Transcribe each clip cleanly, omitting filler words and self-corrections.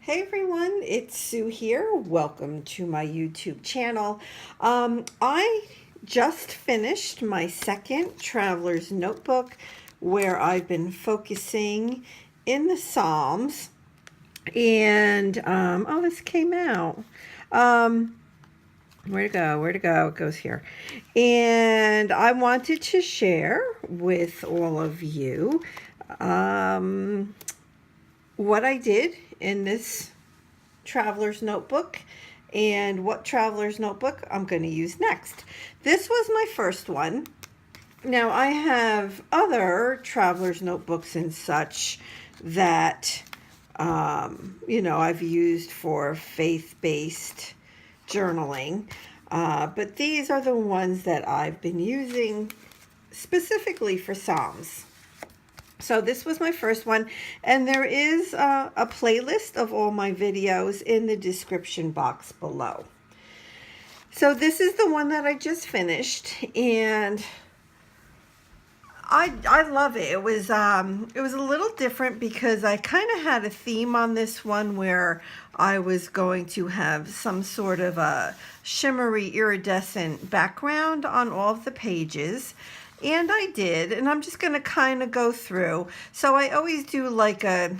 Hey everyone, it's Sue here. Welcome to my YouTube channel. I just finished my second traveler's notebook where I've been focusing in the Psalms. And, oh, this came out. Where to go? Where to go? It goes here. And I wanted to share with all of you what I did in this traveler's notebook and what traveler's notebook I'm going to use next. This was my first one. Now I have other traveler's notebooks and such that I've used for faith-based journaling, but these are the ones that I've been using specifically for Psalms. So this was my first one, and there is a playlist of all my videos in the description box below. So this is the one that I just finished, and I love it. It was a little different because I kind of had a theme on this one where I was going to have some sort of a shimmery iridescent background on all of the pages. And I did, and I'm just going to kind of go through. So I always do like a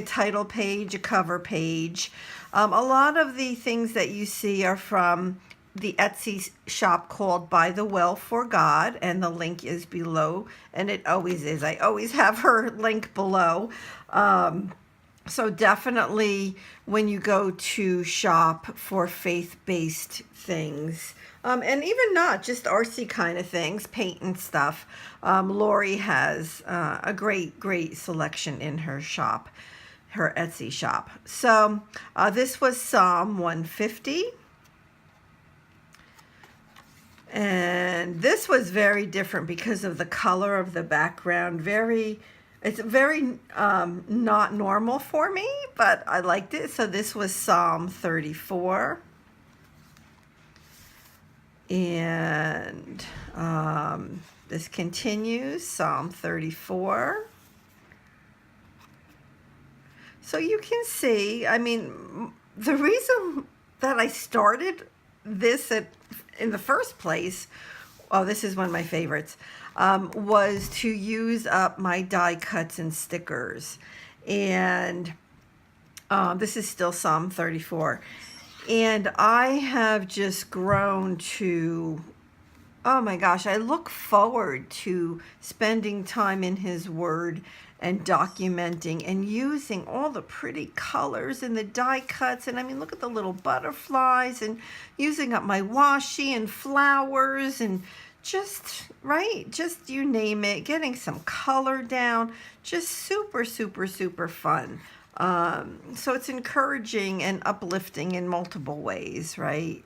title page, a cover page. A lot of the things that you see are from the Etsy shop called By the Well for God, and the link is below, and it always is. I always have her link below. So definitely when you go to shop for faith-based things, and even not just artsy kind of things, paint and stuff, Lori has a great selection in her shop, her Etsy shop. So this was Psalm 150. And this was very different because of the color of the background. It's very not normal for me, but I liked it. So this was Psalm 34. And this continues, Psalm 34. So you can see, I mean, the reason that I started this in the first place, oh, this is one of my favorites, was to use up my die cuts and stickers. And this is still Psalm 34. And I have just grown to, oh my gosh, I look forward to spending time in His Word and documenting and using all the pretty colors and the die cuts. And I mean, look at the little butterflies, and using up my washi and flowers, and just you name it, getting some color down, just super fun. So it's encouraging and uplifting in multiple ways, right?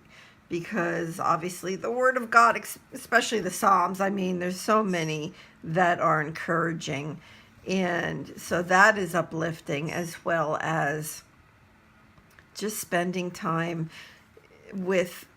Because obviously the Word of God, especially the Psalms, I mean, there's so many that are encouraging. And so that is uplifting, as well as just spending time with,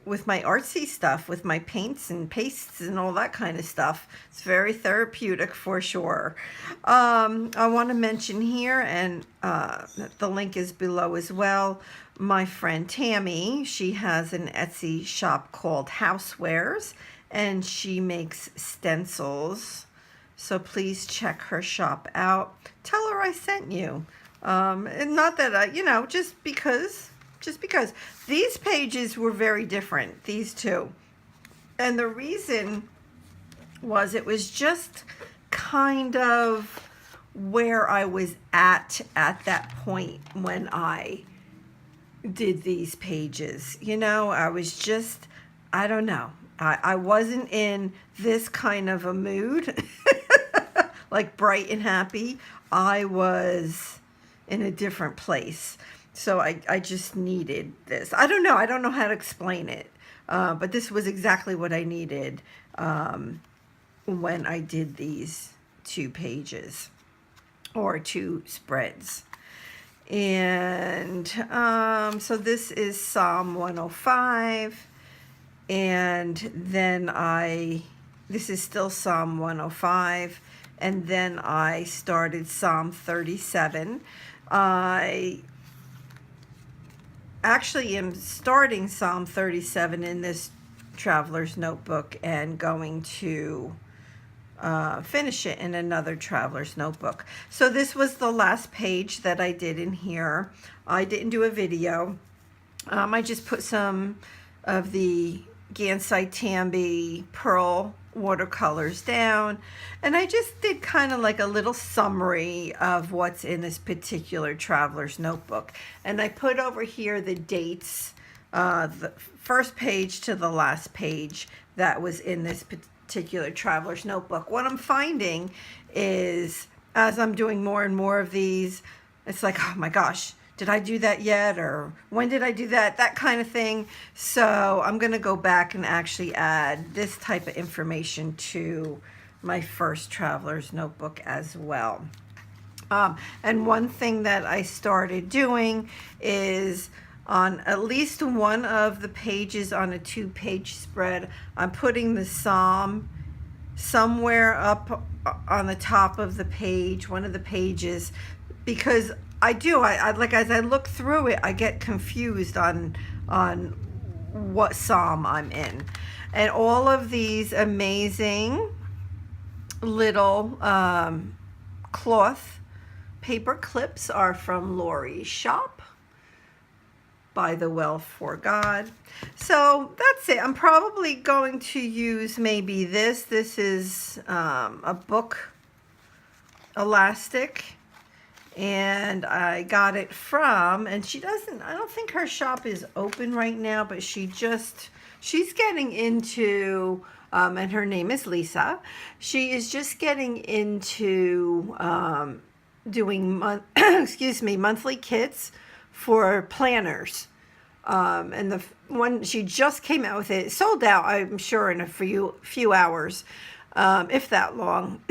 with my artsy stuff, with my paints and pastes and all that kind of stuff. It's very therapeutic for sure. I want to mention here, and the link is below as well, my friend Tammy. She has an Etsy shop called Housewares, and she makes stencils. So please check her shop out. Tell her I sent you. And not that I, just because these pages were very different, these two. And the reason was it was just kind of where I was at that point when I did these pages. I was just, I don't know. I wasn't in this kind of a mood, like bright and happy. I was in a different place. So I just needed this. I don't know how to explain it. But this was exactly what I needed when I did these 2 pages or 2 spreads. And so this is Psalm 105. And then this is still Psalm 105. And then I started Psalm 37. I actually am starting Psalm 37 in this traveler's notebook and going to finish it in another traveler's notebook. So this was the last page that I did in here. I didn't do a video. I just put some of the Gansite Tambi Pearl watercolors down, and I just did kind of like a little summary of what's in this particular traveler's notebook. And I put over here the dates, the first page to the last page that was in this particular traveler's notebook. What I'm finding is, as I'm doing more and more of these, it's like, oh my gosh, did I do that yet? Or when did I do that? That kind of thing. So I'm going to go back and actually add this type of information to my first traveler's notebook as well. And one thing that I started doing is on at least one of the pages on a 2-page spread, I'm putting the psalm somewhere up on the top of the page, one of the pages, because I like, as I look through it, I get confused on what psalm I'm in. And all of these amazing little cloth paper clips are from Lori's shop, By the Well for God. So that's it. I'm probably going to use maybe this. This is a book elastic, and I got it from, and I don't think her shop is open right now, but she's getting into, and her name is Lisa. She is just getting into doing monthly kits for planners. And the one she just came out with, it sold out, I'm sure, in a few hours, if that long.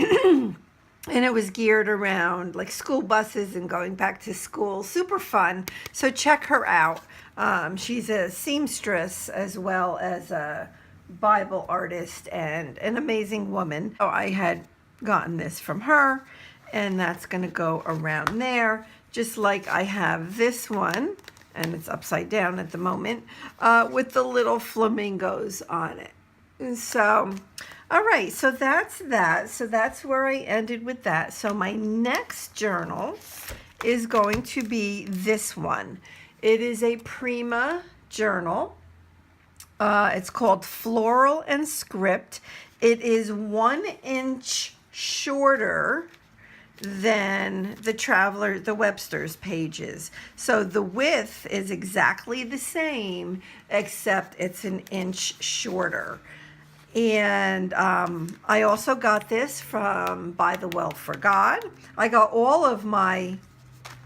And it was geared around like school buses and going back to school. Super fun. So check her out. She's a seamstress as well as a Bible artist and an amazing woman. Oh, I had gotten this from her, and that's going to go around there, just like I have this one, and it's upside down at the moment, with the little flamingos on it. And so, all right, so that's that. So that's where I ended with that. So my next journal is going to be this one. It is a Prima journal. It's called Floral and Script. It is 1 inch shorter than the Webster's pages. So the width is exactly the same, except it's an inch shorter. And I also got this from By the Well for God. I got all of my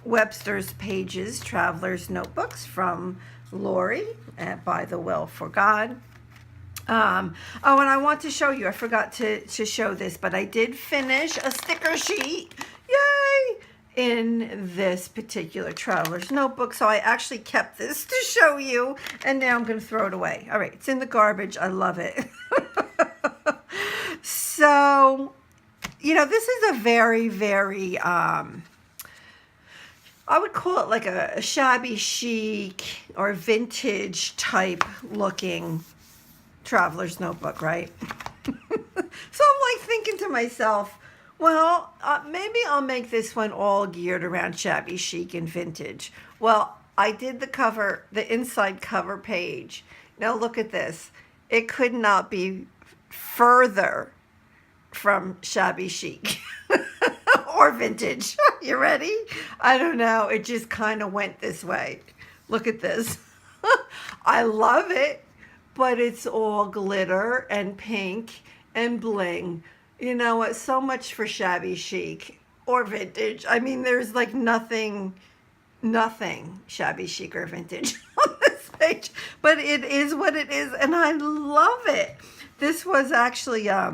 Webster's pages, traveler's notebooks, from Lori at By the Well for God. Oh, and I want to show you, I forgot to show this, but I did finish a sticker sheet, yay, in this particular traveler's notebook. So I actually kept this to show you, and now I'm going to throw it away. All right, it's in the garbage. I love it. So, this is a very, very, I would call it like a shabby chic or vintage type looking traveler's notebook, right? So I'm like thinking to myself, well, maybe I'll make this one all geared around shabby chic and vintage. Well, I did the inside cover page. Now look at this. It could not be further from shabby chic or vintage. You ready? I don't know. It just kind of went this way. Look at this. I love it, but it's all glitter and pink and bling. You know what? So much for shabby chic or vintage. I mean, there's like nothing shabby chic or vintage on this page, but it is what it is, and I love it. This was actually a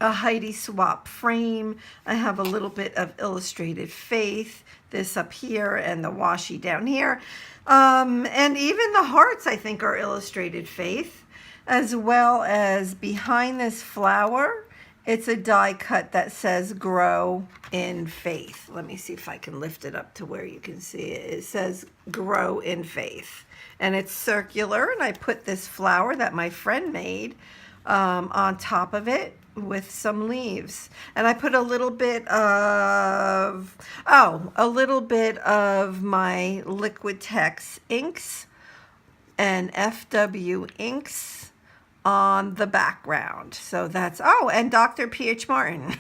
Heidi Swap frame. I have a little bit of Illustrated Faith, this up here, and the washi down here. And even the hearts, I think, are Illustrated Faith, as well as behind this flower It's a die cut that says grow in faith. Let me see if I can lift it up to where you can see it. It says grow in faith. And it's circular, and I put this flower that my friend made on top of it with some leaves. And I put a little bit of, a little bit of my Liquid Text inks and FW inks on the background. So that's, and Dr. P.H. Martin.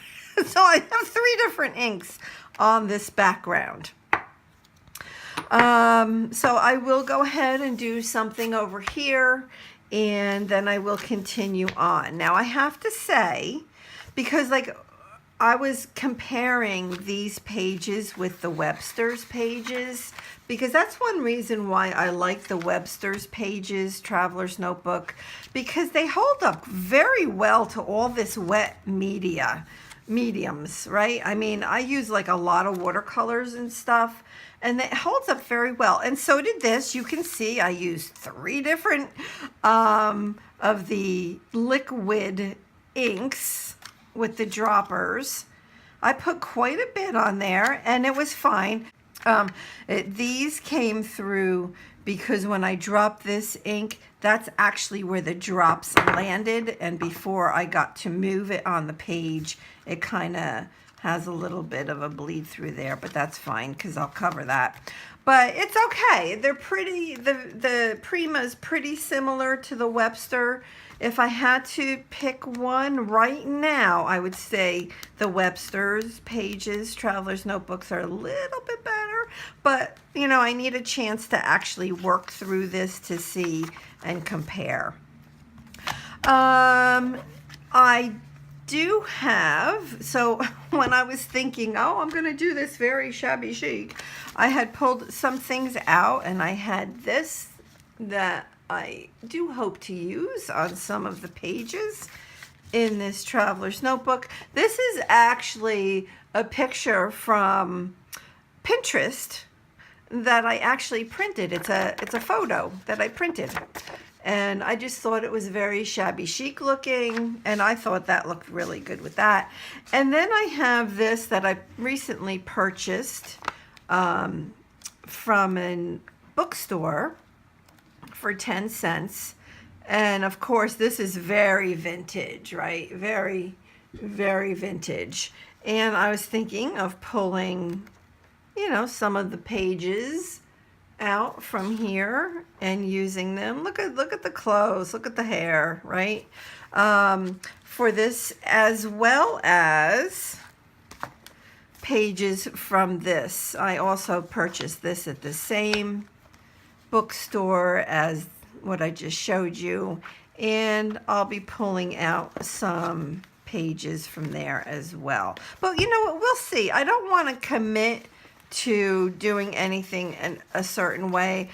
So I have 3 different inks on this background. So I will go ahead and do something over here, and then I will continue on. Now I have to say, because like I was comparing these pages with the Webster's pages, because that's one reason why I like the Webster's pages, Traveler's Notebook, because they hold up very well to all this wet mediums, right? I mean, I use like a lot of watercolors and stuff, and it holds up very well. And so did this. You can see I used 3 different of the liquid inks with the droppers. I put quite a bit on there, and it was fine. These came through because when I dropped this ink, that's actually where the drops landed, and before I got to move it on the page, it kind of has a little bit of a bleed through there, but that's fine because I'll cover that. But it's okay. They're pretty, the Prima's pretty similar to the Webster. If I had to pick one right now, I would say the Webster's pages, Traveler's Notebooks are a little bit better, but you know, I need a chance to actually work through this to see and compare. I do have, so when I was thinking, I'm going to do this very shabby chic, I had pulled some things out, and I had this that I do hope to use on some of the pages in this Traveler's Notebook. This is actually a picture from Pinterest that I actually printed. It's a photo that I printed. And I just thought it was very shabby chic looking, and I thought that looked really good with that. And then I have this that I recently purchased from a bookstore for 10 cents. And of course, this is very vintage, right? Very, very vintage. And I was thinking of pulling, you know, some of the pages out from here and using them. Look at the clothes, look at the hair, right? For this, as well as pages from this. I also purchased this at the same bookstore as what I just showed you, and I'll be pulling out some pages from there as well. But you know what, we'll see. I don't want to commit to doing anything in a certain way.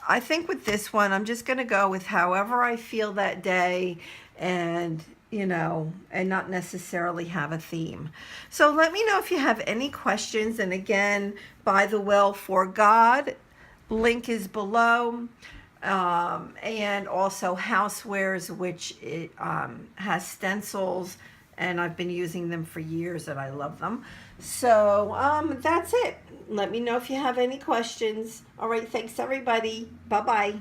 I think with this one, I'm just going to go with however I feel that day, and you know, and not necessarily have a theme. So let me know if you have any questions. And again, By the Well for God, link is below. And also Housewares, which it has stencils, and I've been using them for years and I love them. So that's it. Let me know if you have any questions. All right, thanks everybody. Bye-bye.